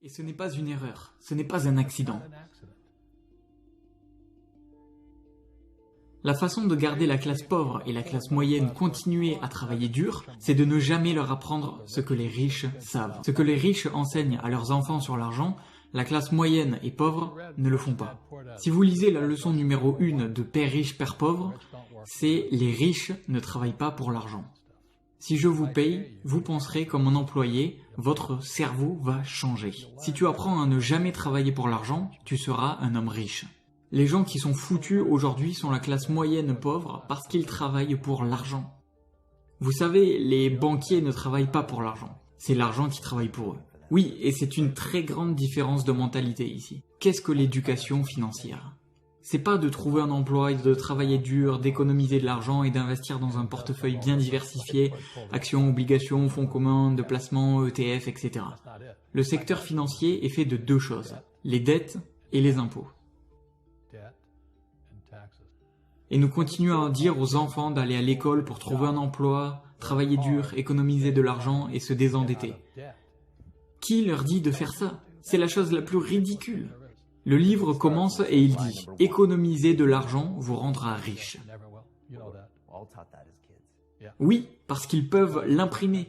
Et ce n'est pas une erreur, ce n'est pas un accident. La façon de garder la classe pauvre et la classe moyenne continuer à travailler dur, c'est de ne jamais leur apprendre ce que les riches savent. Ce que les riches enseignent à leurs enfants sur l'argent, la classe moyenne et pauvre ne le font pas. Si vous lisez la leçon numéro 1 de Père riche, Père pauvre, c'est « Les riches ne travaillent pas pour l'argent ». Si je vous paye, vous penserez comme un employé, votre cerveau va changer. Si tu apprends à ne jamais travailler pour l'argent, tu seras un homme riche. Les gens qui sont foutus aujourd'hui sont la classe moyenne pauvre parce qu'ils travaillent pour l'argent. Vous savez, les banquiers ne travaillent pas pour l'argent. C'est l'argent qui travaille pour eux. Oui, et c'est une très grande différence de mentalité ici. Qu'est-ce que l'éducation financière ? C'est pas de trouver un emploi et de travailler dur, d'économiser de l'argent et d'investir dans un portefeuille bien diversifié, actions, obligations, fonds communs, de placement, ETF, etc. Le secteur financier est fait de 2 choses, les dettes et les impôts. Et nous continuons à dire aux enfants d'aller à l'école pour trouver un emploi, travailler dur, économiser de l'argent et se désendetter. Qui leur dit de faire ça ? C'est la chose la plus ridicule. Le livre commence et il dit « Économiser de l'argent vous rendra riche ». Oui, parce qu'ils peuvent l'imprimer.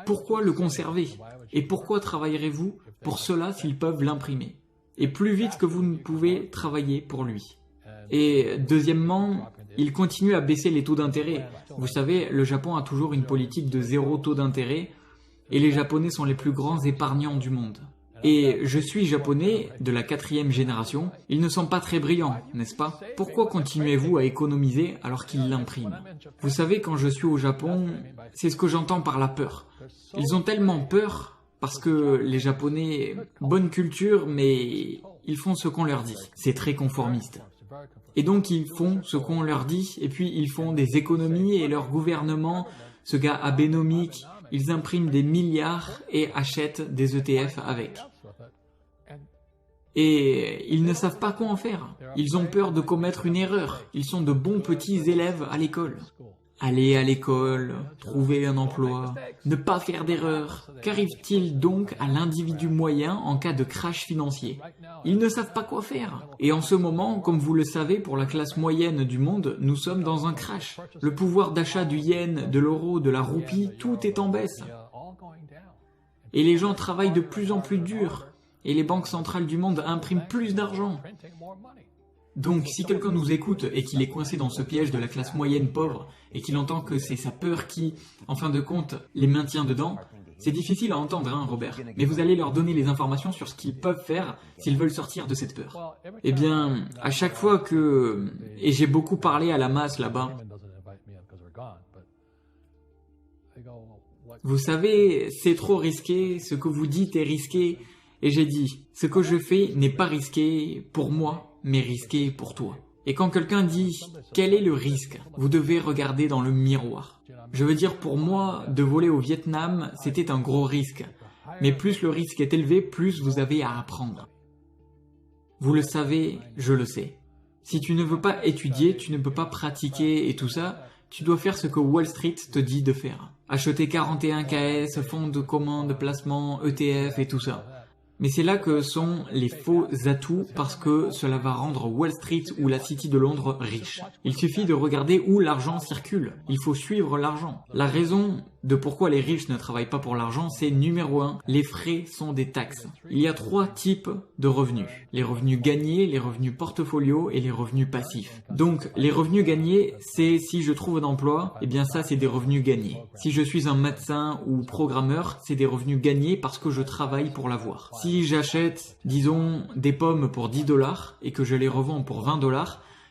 Pourquoi le conserver ? Et pourquoi travaillerez-vous pour cela s'ils peuvent l'imprimer ? Et plus vite que vous ne pouvez travailler pour lui. Et deuxièmement, il continue à baisser les taux d'intérêt. Vous savez, le Japon a toujours une politique de 0 taux d'intérêt et les Japonais sont les plus grands épargnants du monde. Et je suis japonais de la 4e génération, ils ne sont pas très brillants, n'est-ce pas ? Pourquoi continuez-vous à économiser alors qu'ils l'impriment ? Vous savez, quand je suis au Japon, c'est ce que j'entends par la peur. Ils ont tellement peur parce que les Japonais, bonne culture, mais ils font ce qu'on leur dit. C'est très conformiste. Et donc ils font ce qu'on leur dit, et puis ils font des économies, et leur gouvernement, ce gars Abenomics, ils impriment des milliards et achètent des ETF avec. Et ils ne savent pas quoi en faire. Ils ont peur de commettre une erreur. Ils sont de bons petits élèves à l'école. Aller à l'école, trouver un emploi, ne pas faire d'erreur. Qu'arrive-t-il donc à l'individu moyen en cas de crash financier ? Ils ne savent pas quoi faire. Et en ce moment, comme vous le savez, pour la classe moyenne du monde, nous sommes dans un crash. Le pouvoir d'achat du yen, de l'euro, de la roupie, tout est en baisse. Et les gens travaillent de plus en plus dur. Et les banques centrales du monde impriment plus d'argent. Donc, si quelqu'un nous écoute et qu'il est coincé dans ce piège de la classe moyenne pauvre et qu'il entend que c'est sa peur qui, en fin de compte, les maintient dedans, c'est difficile à entendre, hein, Robert. Mais vous allez leur donner les informations sur ce qu'ils peuvent faire s'ils veulent sortir de cette peur. Eh bien, à chaque fois que... Et j'ai beaucoup parlé à la masse là-bas. Vous savez, c'est trop risqué, ce que vous dites est risqué. Et j'ai dit, ce que je fais n'est pas risqué pour moi, mais risqué pour toi. Et quand quelqu'un dit « Quel est le risque ?» vous devez regarder dans le miroir. Je veux dire, pour moi, de voler au Vietnam, c'était un gros risque. Mais plus le risque est élevé, plus vous avez à apprendre. Vous le savez, je le sais. Si tu ne veux pas étudier, tu ne peux pas pratiquer et tout ça, tu dois faire ce que Wall Street te dit de faire. Acheter 41 KS, fonds de commande, placement, ETF et tout ça. Mais c'est là que sont les faux atouts parce que cela va rendre Wall Street ou la City de Londres riche. Il suffit de regarder où l'argent circule. Il faut suivre l'argent. La raison de pourquoi les riches ne travaillent pas pour l'argent, c'est numéro 1, les frais sont des taxes. Il y a 3 types de revenus. Les revenus gagnés, les revenus portfolio et les revenus passifs. Donc, les revenus gagnés, c'est si je trouve un emploi, eh bien ça c'est des revenus gagnés. Si je suis un médecin ou programmeur, c'est des revenus gagnés parce que je travaille pour l'avoir. Si j'achète, disons, des pommes pour 10 $ et que je les revends pour 20 $,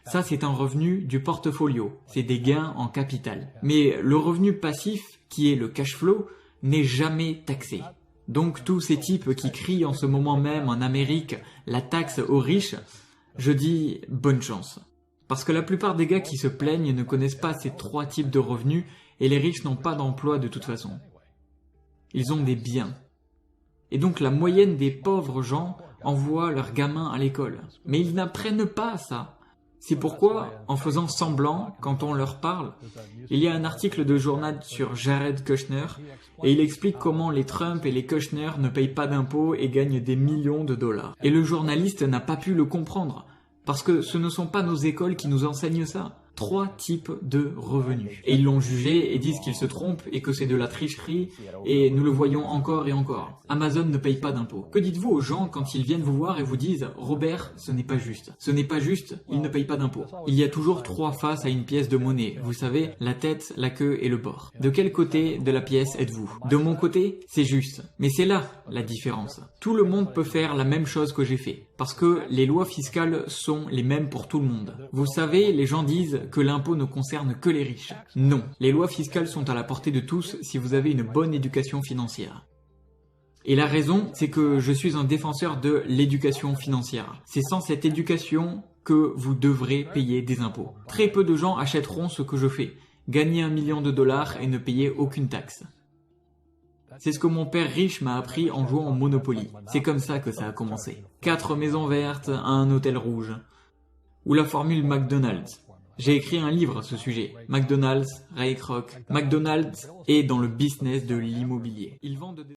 ça c'est un revenu du portfolio. C'est des gains en capital. Mais le revenu passif, qui est le cash flow, n'est jamais taxé. Donc tous ces types qui crient en ce moment même en Amérique la taxe aux riches, je dis bonne chance. Parce que la plupart des gars qui se plaignent ne connaissent pas ces 3 types de revenus et les riches n'ont pas d'emploi de toute façon. Ils ont des biens. Et donc la moyenne des pauvres gens envoient leurs gamins à l'école. Mais ils n'apprennent pas ça. C'est pourquoi, en faisant semblant, quand on leur parle, il y a un article de journal sur Jared Kushner et il explique comment les Trump et les Kushner ne payent pas d'impôts et gagnent des millions de dollars. Et le journaliste n'a pas pu le comprendre, parce que ce ne sont pas nos écoles qui nous enseignent ça. 3 types de revenus. Et ils l'ont jugé et disent qu'ils se trompent et que c'est de la tricherie et nous le voyons encore et encore. Amazon ne paye pas d'impôts. Que dites-vous aux gens quand ils viennent vous voir et vous disent « Robert, ce n'est pas juste. Ce n'est pas juste, il ne paye pas d'impôts. » Il y a toujours 3 faces à une pièce de monnaie. Vous savez, la tête, la queue et le bord. De quel côté de la pièce êtes-vous? De mon côté, c'est juste. Mais c'est là la différence. Tout le monde peut faire la même chose que j'ai fait. Parce que les lois fiscales sont les mêmes pour tout le monde. Vous savez, les gens disent que l'impôt ne concerne que les riches. Non, les lois fiscales sont à la portée de tous si vous avez une bonne éducation financière. Et la raison, c'est que je suis un défenseur de l'éducation financière. C'est sans cette éducation que vous devrez payer des impôts. Très peu de gens achèteront ce que je fais. Gagner 1 million de dollars et ne payer aucune taxe. C'est ce que mon père riche m'a appris en jouant au Monopoly. C'est comme ça que ça a commencé. 4 maisons vertes, un hôtel rouge. Ou la formule McDonald's. J'ai écrit un livre à ce sujet. McDonald's, Ray Kroc. McDonald's est dans le business de l'immobilier. Ils vendent des